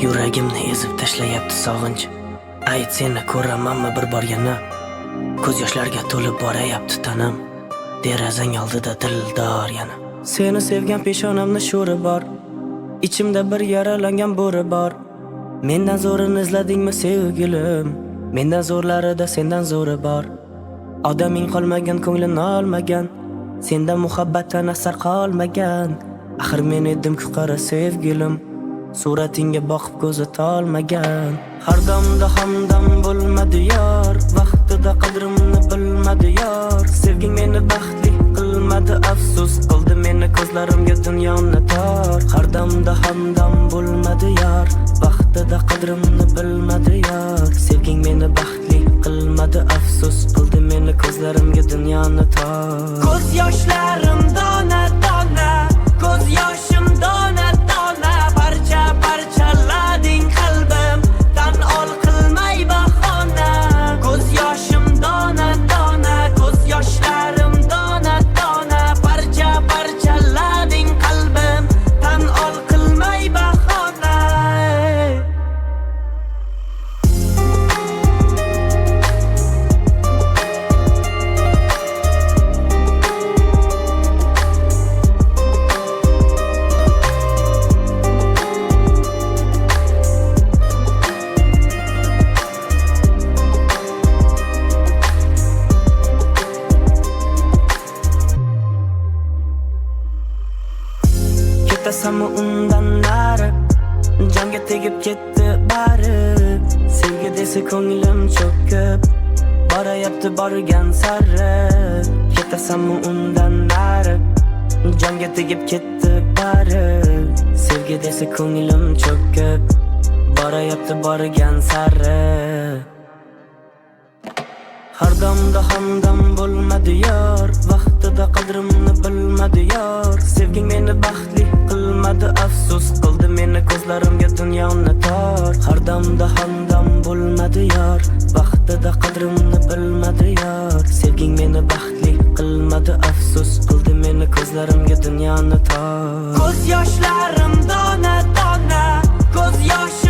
Yuragimni ezib tashlayapti sog'inch. Ayt, seni ko'ramanmi bir bor yana? Ko'z yoshlarga to'lib borayapti tanam. Derazang oldida dildor yana. Seni sevgan peshonamni sho'ri bor. Ichimda bir yaralangan bo'ri bor. Mendan zo'rini izladingmi sevgilim? Mendan zo'rlarida sendan zo'ri bor. Odaming qolmagan, ko'nglimni olmagan. Sendan muhabbatdan asar qolmagan. Axir men edim-ku qara sevgilim. Suratingga boqib ko'zi tolmagan. Har damda hamdam bo'lmadi yor. Vaqtida qadrimni bilmadi yor. Sevging meni baxtli qilmadi, afsus qildi meni ko'zlarimga dunyoni tor. Har damda hamdam bo'lmadi yor. Vaqtida qadrimni bilmadi yor. Sevging meni baxtli qilmadi, afsus qildi meni ko'zlarimga dunyoni tor. Ko'z yoshlarim dona dona, ko'z yoshim dona dona, parcha parchalading qalbim, tan ol qilmay bahona. Ko'z yoshim dona dona, ko'z yoshlarim dona dona, parcha parchalading qalbim, tan ol qilmay bahona. Ketasanmi undan nari, jonga tegib ketdi bari. Sevgi desa ko'nglim cho'kib borayapti borgan sari. Ketasanmi undan nari, jonga tegib ketdi bari. Sevgi desa ko'nglim cho'kib borayapti borgan sari. Har damda hamdam bo'lmadi yor. Vaqtida qadrimni bilmadi yor. Sevging meni baxtli qilmadi, afsus qildi meni ko'zlarimga dunyoni tor. Har damda hamdam bo'lmadi yor. Vaqtida qadrimni bilmadi yor. Sevging meni baxtli qilmadi, afsus qildi meni ko'zlarimga dunyoni tor. Ko'z yoshlarim dona dona, ko'z yosh